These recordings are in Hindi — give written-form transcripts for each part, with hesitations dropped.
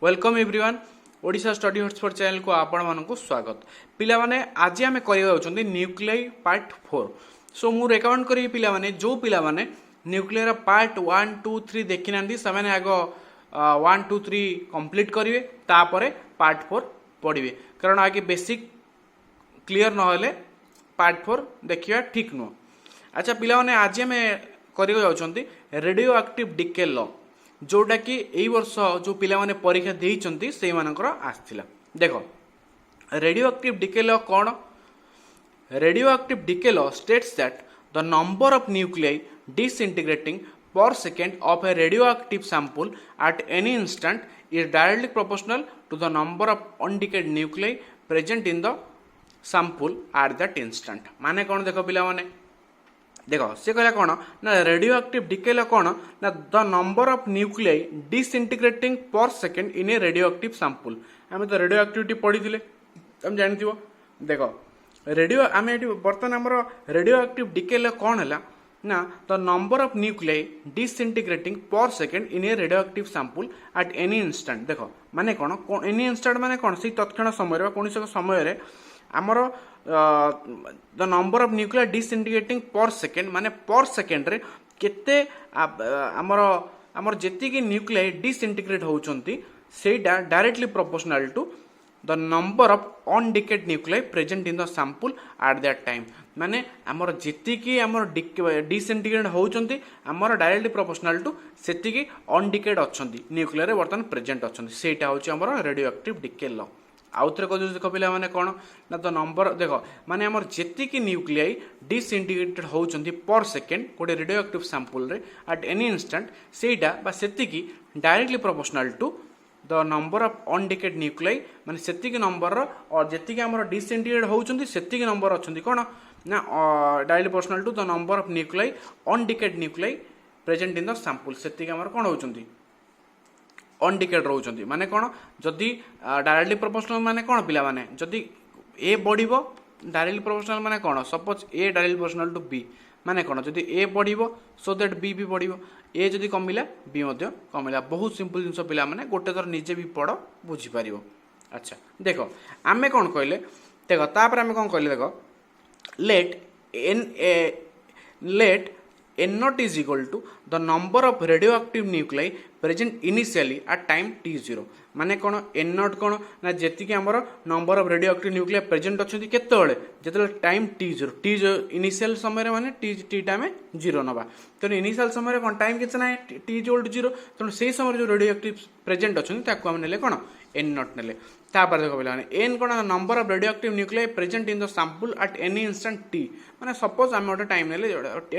Welcome everyone Odisha study hotspot channel को आपण मानक स्वागत पिला माने आज आमे करिया न्यूक्लियाई पार्ट 4 सो मु रेकमेंड करी पिला माने जो पिला माने न्यूक्लियर पार्ट 1 2 3 देखि नांदी समेने आगो 1 2 3 कंप्लीट करिवे तापरे पार्ट 4 पढिवे कारण आगे बेसिक क्लियर न होले पार्ट 4 देखिया ठीक नो। अच्छा पिला माने आज आमे करिया जाउछंती रेडियो एक्टिव डिके लॉ जोटा कि एई वर्ष जो पिला माने परीक्षा देइचंती सेई मानकर आस्थिला। देखो radio active decay law cone? Radio active decay law states that the number of nuclei disintegrating per second of a radioactive sample at any instant is directly proportional to the number of undecayed nuclei present in the sample at that instant। माने कौन देखो पिला माने देखो से कहला कौन ना रेडियो एक्टिव डिके लॉ कौन ना the number of nuclei disintegrating per second in a radioactive sample। आमे तो रेडियो एक्टिविटी पढ़ी थिले तुम जानथिबो। देखो रेडियो आमे एटी बर्तन हमरो रेडियो एक्टिव डिके लॉ कौन हला ना the number of nuclei disintegrating per second in a radioactive sample at any instant। देखो माने कौन एनी इंस्टेंट माने कौन से तत्क्षण समय रे कोन से समय रे हमरो the number of nuclei disintegrating per second माने पर सेकंड रे केते हमरो हमर जेति कि न्यूक्लियाई डिसइंटीग्रेट होउचंती सेटा directly proportional to the number of undecayed nuclei present in the sample at that time. माने हमर जेति कि हमर डिसइंटीग्रेट होउचंती हमर डायरेक्टली प्रोपोर्शनल टू सेति कि अनडिकेड अछंती न्यूक्लियर वर्तमान प्रेजेंट अछंती सेटा होची हमर रेडियो एक्टिव डिके लॉ। आउथरे को देखो पिला माने कोन ना द नंबर देखो माने हमर जेति कि न्यूक्लियाई डिसइंटीग्रेटेड होउचंती पर सेकंड कोडे रेडियो एक्टिव सैंपल रे एट एनी इंस्टेंट सेटा बा सेति कि directly proportional to the number of undecayed nuclei माने सेति कि नंबर और जेति कि हमर डिसइंटीग्रेट होउचंती सेति कि नंबर अछंती कोन ना directly proportional to the number of nuclei undecayed nuclei present in the sample सेति कि हमर कोन होउचंती अनडिकेड रहउचंती। माने कोन जदी डायरेक्टली प्रोपोर्शनल माने कोन पिला माने जदी ए बढ़िबो डायरेक्टली प्रोपोर्शनल माने कोन suppose A directly proportional to B माने कोन जदी ए बढ़िबो सो दैट बी भी बढ़िबो ए जदी कमिला बी मध्ये कमिला। बहुत सिंपल जिंस पिला माने गोटे थर निजे भी पढ़ बुझी पारिबो। अच्छा देखो आमे कोन कहले देखो तापर आमे कोन कहले देखो let n naught is equal to the number of radioactive nuclei present initially at time t0। माने कोन n naught कोन ना जेति कि हमर number of radioactive nuclear present अछंती केते बेले जेते टाइम t0 इनिशियल समय रे माने t टाइम 0 नबा तो इनिशियल समय रे कोन टाइम केतना t इक्वल टू 0 तो सेही समय जो रेडियोएक्टिव प्रेजेंट अछंती ताको हम नेले कोन n naught नेले। तापर देखो पिला माने n cone number of radioactive nuclear present in the sample eight any instant t माने सपोज हम ओटा टाइम नेले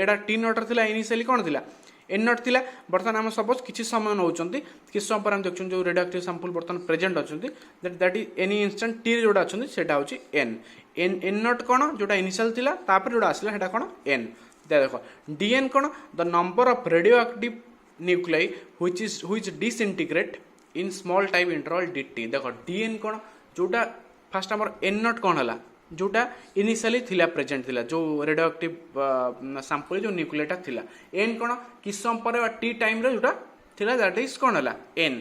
एडा t नॉट थिला इनिशियली कोन थिला n नॉट थिला बर्तन हम सपोज किछि समय नउचंती किछि समय पर हम देखछन जो रेडियोएक्टिव सैंपल बर्तन प्रेजेंट अछंती that is any instant t जोडा अछंती सेटा होची n नॉट कोन जोडा इनिशियल थिला तापर जोडा आसला सेटा कोन n देखो dn cone the number of radioactive nuclei which disintegrate in small time interval dt। देखो dn कोन जोडा फर्स्ट हमर n नॉट कोन हला जोटा इनिशियली थिला प्रेजेंट थिला जो रेडियोएक्टिव सैंपल जो न्यूक्लियटा थिला n कोन किस समय पर t टाइम रे जोटा थिला दैट इज कोन हला n।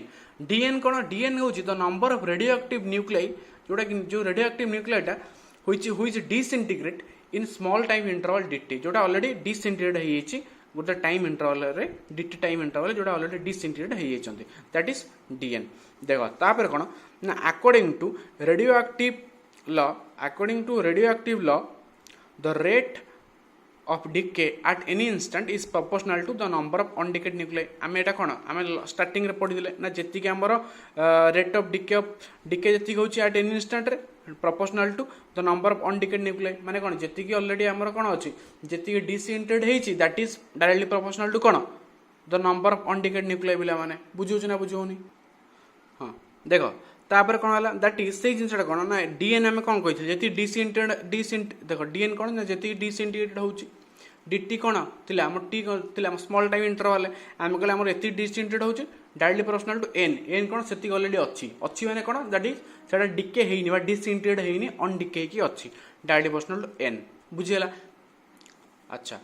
dn कोन dn होची the number of radioactive nuclei जोटा जो रेडियोएक्टिव न्यूक्लियटा which disintegrate in small time interval dt जोटा ऑलरेडी डिसइंटीग्रेट हे येची गोटे टाइम इंटरवल रे dt टाइम इंटरवल जोटा ऑलरेडी डिसइंटीग्रेट हे येचंती दैट इज dn। देखो तापर कोन ना according to radioactive law the rate of decay at any instant is proportional to the number of undecayed nuclei। आमे एटा कोन आमे स्टार्टिंग रे पढि दिले ना जेति कि हमर रेट ऑफ डिके जेति होची at any instant रे proportional to the number of undecayed nuclei माने कोन जेति कि ऑलरेडी हमर कोन अछि जेति कि डिसइंटीग्रेट हेची that is directly proportional to कोन the number of undecayed nuclei बिला माने बुझियो ना बुझियोनी। हां देखो तापर कोन हला दैट इज से जिंसटा कोन ना dn हम कोन कहिथि जेति डिसइंट देखो dn कोन ना जेति डिसइंटीग्रेटेड होची dt कोन थिला हम t थिला हम स्मॉल टाइम इंटरवल हम कहले हमर एति डिसइंटीग्रेट होची डायरेक्टली प्रोपोर्शनल टू n कोन सेति ऑलरेडी अछि माने कोन दैट इज सेटा डिके हेइनी बा डिसइंटीग्रेट हेइनी अनडिके की अछि डायरेक्टली प्रोपोर्शनल टू n बुझियला। अच्छा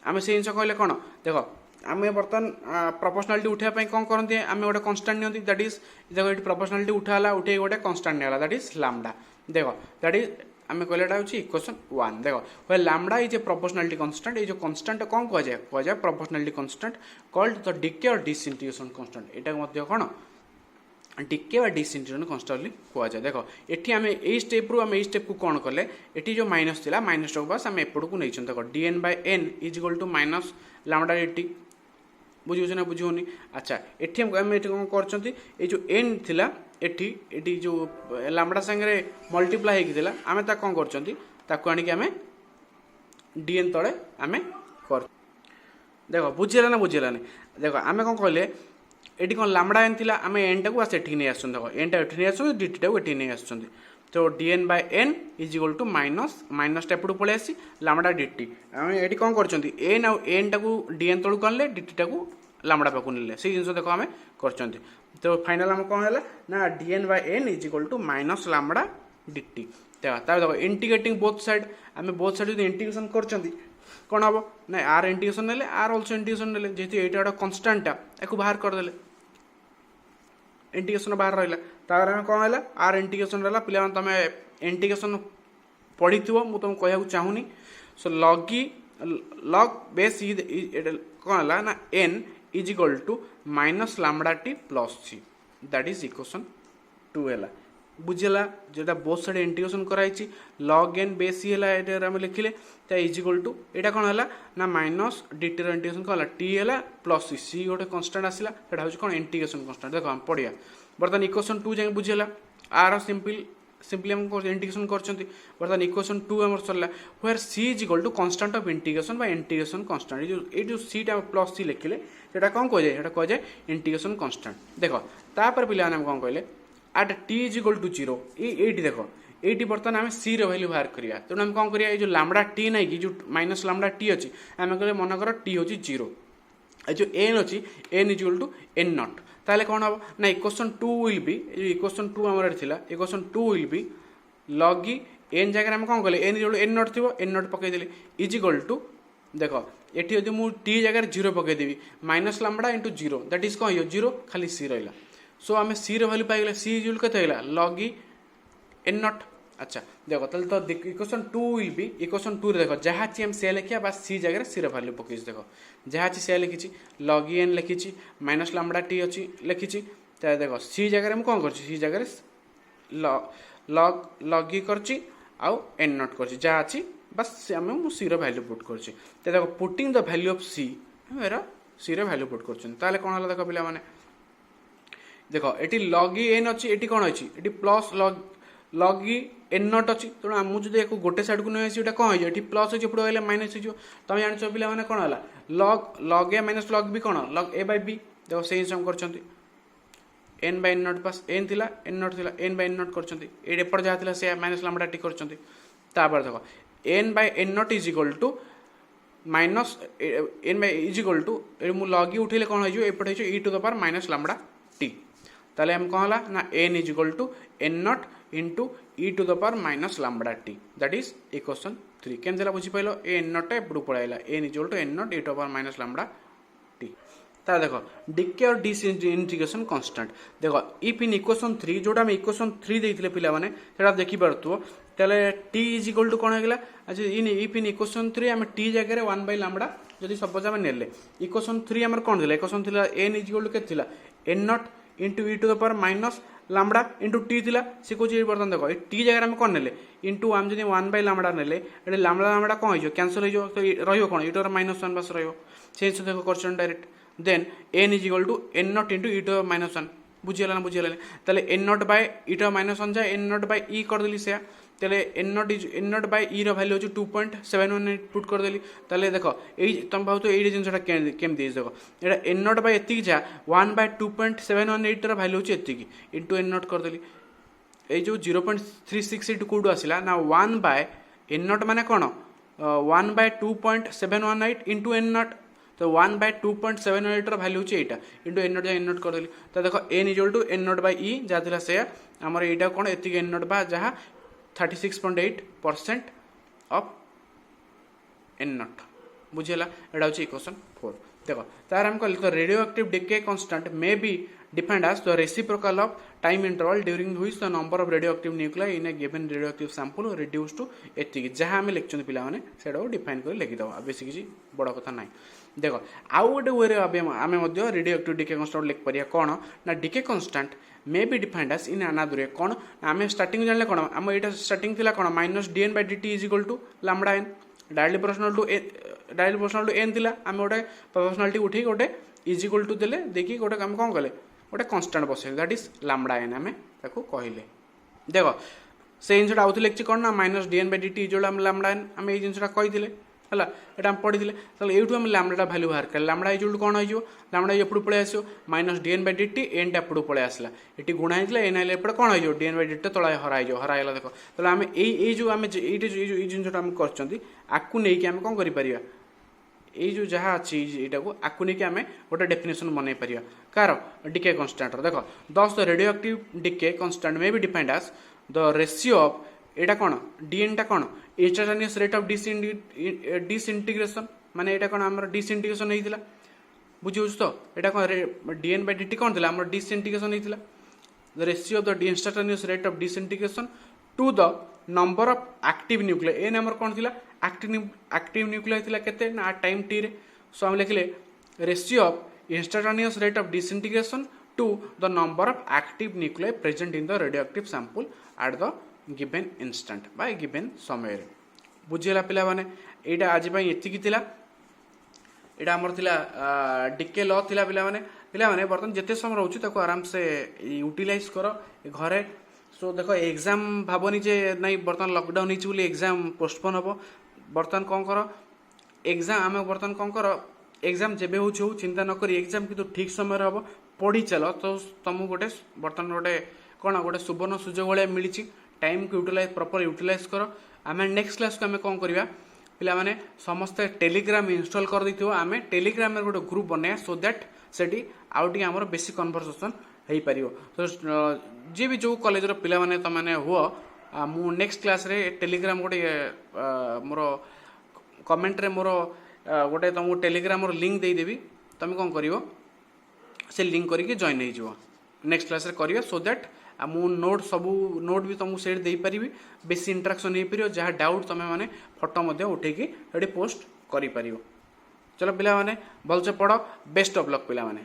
हम से जिंस कहले कोन देखो आम बर्तमान प्रोपोर्शनालिटी उठाई कौन करते आम गोटे कन्स्टांट नि दैट इज देखो ये प्रोपोर्शनालिटी उठाला उठे गोटे कन्स्टांट निगला दैट इज लैम्डा देखो दैट इज आम कहला इक्वेशन 1 देखो where lambda is a proportionality constant ये जो कांस्टेंट कौन कह जाए proportionality constant called the decay और डिसइंटीग्रेशन कांस्टेंट एटा मध्य कौन डिके और डिसइंटीग्रेशन कांस्टेंट कह जाए देखो एठी आम ए स्टेप रु आम ए स्टेप को कौन कले एठी जो माइनस थिला माइनस टू बस आम एपट को नहीं देखो dn by n is equal to minus lambda dt बुझे ना बुझे अच्छा एठी हम एठी कौन करछंती ए जो n थिला एठी एठी जो लैम्डा संगे मल्टीप्लाई हेकिथिला आमे ता कौन करछंती ताको आनी कि आमे dn तळे आमे कर देखो बुझेला ना देखो आमे कौन कहले एटी कौन लैम्डा एन थिला आमे n टाको बस एठी नै आछन देखो n टा एठी नै आछन dt टाको एठी नै आछन तो dn by n is equal to minus minus टा एपटू पळे आसी लैम्डा dt आमे एटी कौन करछंती n आ n टाको dn तळु करले dt टाको लैम्डा पाकु नेले से जिंस देखो आमे करछंती तो फाइनल हम कौन है ना dn by n is equal to minus lambda dt देखो इंटीग्रेटिंग बोथ साइड आम बोथ साइड जो इंटीग्रेशन करछंती कौन हम ना आर इंटीग्रेशन नेले आर आल्सो इंटीग्रेशन नेले जेहेतु एटा गोटे कांस्टेंट टा बाहर करदेले इंटीग्रेशन बाहर रहा तार कौन है आर इंटीग्रेशन रहा पिला तुम इंटीग्रेशन पढ़ी मुझे तुम कहूँ चाहूनी सो लॉग बेस कौन है ना n is equal to minus lambda t plus c that is equation 2 है बुझेला जेटा बोथ साइड इंटीग्रेशन कराई लॉग n बेस सी है आम लिखिले इज इक्वल टू यहाँ कौन है ना माइनस dt इंटीग्रेशन कौन है टी है प्लस सी गोटे कांस्टेंट आसला कौन इंटीग्रेशन कांस्टेंट देखो हम पढ़िया बर्तमान इक्वेशन 2 जाए बुझेला आर सिंपली हम इंटीग्रेशन करछंती बर्तमान इक्वेशन 2 हमर सरला where c is equal to constant of integration by integration constant ये जो c टा प्लस c लिखिले सेटा कौन कह जाए सेटा कह जाए इंटीग्रेशन कांस्टेंट देखो तापर पिला हम कौन कहले at t is equal to 0 एटी देखो एटी बर्तमान आम c रो वैल्यू बाहर करिया तेणु हम कौन करिया ये जो लैम्डा t नहीं कि जो माइनस लैम्डा t अछि आम कहले मन कर t होची 0 ए जो n अछि n is equal to n not ताले कौन हम ना इक्वेशन 2 विल बी इक्वेशन 2 हमर थिला इक्वेशन 2 विल बी log n जगह हम कौन कले n इज n नॉट थिबो n नॉट पके देली इज इक्वल टू देखो एठी यदि मु t जगह 0 पके देबी minus lambda into 0 that is कौन 0 खाली c रहला सो आम c रो वैल्यू पाई गेला c इज इक्वल केते हैला log n नॉट अच्छा देखो तल तो इक्वेशन 2 विल बी इक्वेशन 2 रे देखो जहा ची हम से लिखिया बस c जगह c रो वैल्यू पकेस देखो जहा ची से लिखिची log n लिखिची माइनस लैम्डा t अछि लिखिची त देखो c जगह हम कोन करछि c जगह log e करछि आ n नॉट करछि जहा ची बस हम c रो वैल्यू पुट करछि त देखो putting the value of c हम एरा c रो वैल्यू पुट करछन ताले कोन हला देखो पिला माने देखो एटी log e n अछि एटी कोन अछि eighty plus log e n not अछि तो हम जदि एको गोटे साइड को नै आसी एटा कोन होय एटी प्लस अछि पुरो होले माइनस होय तमे जानि छ पिला माने कोन हला log a minus log b cone log a by b देखो सेही सम करछंती n by n not pass n थिला n नॉट थिला n by n नॉट करछंती एडे पर जा थिला से माइनस लैम्डा t करछंती तापर देखो n by n naught is equal to minus n by is equal to a मु log e उठेले कोन होय जो एपटे होय e to the power minus lambda t ताले हम कोन हला ना n is equal to n not into e to the power minus lambda t that is equation 3 केन देला बुझी पाइलो a n नॉट एपडू पळाइला n is equal to n naught e to the power minus lambda t ता देखो डिके और डिसइंटीग्रेशन कांस्टेंट देखो इफ इन इक्वेशन 3 जोटा हम इक्वेशन 3 देइथिले पिला माने सेटा देखि परतुओ तले t इज इक्वल टू कोन हेगला अच्छा इन इफ इन इक्वेशन 3 हम t जगह रे 1 by lambda जदि सपोज हम नेले इक्वेशन 3 हमर कोन दिला इक्वेशन थिला n इज इक्वल टू के थिला n not into e to the power minus lambda into t थिला से को जे बर्तन देखो t जगह हम कोन नेले into हम जदि 1 by lambda नेले एटे lambda कोन होइजो कैंसिल होइजो तो रहियो कोन e to the minus 1 बस रहियो से देखो question direct then n is equal to n not into e to the minus 1 बुझियला ना बुझियला तले n not by e to the minus 1 जा n not by e कर देली से तले n not by e रो वैल्यू हो 2.718 पुट कर देली तले देखो एई तुम भाव तो एई जिनसटा केम देस देखो एटा n not by एति जा 1 by 2.718 रो वैल्यू हो एति इनटू n not कर देली एई जो 0.368 कोड आसिला ना 1 by n not माने कोन 1 by 2.718 इनटू n not तो 1 by 2.718 रो वैल्यू हो एटा इनटू n not जा n not कर देली तो देखो n equal to n not by e जा दिला से हमर एटा कोन एति n not बा जहा 36.8% of n not बुझेला एटा होची इक्वेशन 4 देखो तार हम कहले तो radioactive decay constant may be defined as the reciprocal of time interval during which the number of radioactive nuclei in a given radioactive sample reduce to एतिक जहाँ आम लिखुं पिला मैंने से डिफाइन कर लिखिदेव बेस किसी बड़ कथा ना देख आउ गोटे वे आम रेडियो एक्टिव डिके कांस्टेंट लिखिपर कौन ना decay constant may be defined as in another कौन आम स्टार्टिंग जाने कौन आम यहाँ स्टार्टिंग थी कौन minus dn by dt is equal to lambda n directly proportional to n थिला आम गोटे प्रोपोर्शनालिटी उठे गोटे इज इक्वल टू देले देखिए गोटे आम कौन कले गोटे कन्स्टाट बसैले दैट इज लैम्बडा एन आम कहले देख से जिनसा आउे लिखी कौन ना माइनस dn by dt जो लैम्बडा एन आम ये जिनसा कही है यहाँ पढ़ी ये आम लैम्बडा भैल्यू बाहर कर लैम्बडा इज कौन हो लैम्बडा एपटू पलि आस minus dn by dt N टापटू पलि आसला ये गुणा होता एन आए एपटे कौन हो dn by dt तला हराइला देख तो आम ये जो आम ये जिनसा आम करको नहीं आम कौन कर ये जो जहाँ अच्छी यहाँ को आकु नहीं आम गोटे डेफिनेशन बनई पार कार डिके कांस्टेंट देख thus the radioactive decay constant may be defined as the ratio of एटा कौन dn टा कौन इंस्टांटेनियस रेट ऑफ डिसइंटीग्रेशन माने एटा कौन आमर डिसइंटीग्रेशन होइतिला बुझी होछ तो एटा कौन dn by dt कौन थिला आमर डिसइंटीग्रेशन होइतिला the ratio of the instantaneous rate of disintegration to the number of active nuclei N आमर कौन थिला एक्टिव न्यूक्लियाई थिला केते ना टाइम t रे सो हम लिखले ratio of instantaneous rate of disintegration to the number of active nuclei present in the radioactive sample at the given instant by given समय बुझीला पिला माने एटा आज पई एतिकी थिला एटा हमर थिला डिके लॉ थिला पिला माने बर्तन जते समय रहउची ताको आराम से यूटिलाइज करो घरे सो देखो एग्जाम भाबनी जे नहीं बर्तन लॉकडाउन हिच बोली एग्जाम पोस्टपोन हबो बर्तन कोन करो एग्जाम आम बर्तन कोन करो एग्जाम जेबे हो चिंता न करी एग्जाम किंतु ठीक समय हबो पढ़ी चलो तो तुमको गोटे बर्तन गोटे कौन गोटे सुवर्ण सुजोग भाया मिली टाइम को यूटिलाइज प्रॉपर यूटिलाइज करो आम नेक्स्ट क्लास को आम कौन करवा पिला माने समस्ते टेलीग्राम इंस्टॉल कर दी आम टेलीग्राम में गोटे ग्रुप बनाया सो दैट सेठी आउटी आमर बेसी कन्वर्सेशन हो पार तो जी भी जो कॉलेज पिला माने तमाने हुआ मु नेक्स्ट क्लास रे टेलीग्राम गोटे मोर कमेंट रे मोर गोटे तुमको टेलीग्राम लिंक देदेवी तुम कौन कर से लिंक करके जॉइन हो नेक्स्ट क्लास रे करियो सो दैट मु नोट सबू नोट भी तुमको सेट दे पारिबी बेसी इंटरेक्शन हो पार जहाँ डाउट तुम मैंने फोटो उठेकी पोस्ट कर चलो पिला माने भलसे पढ़ बेस्ट ऑफ लक पिला माने।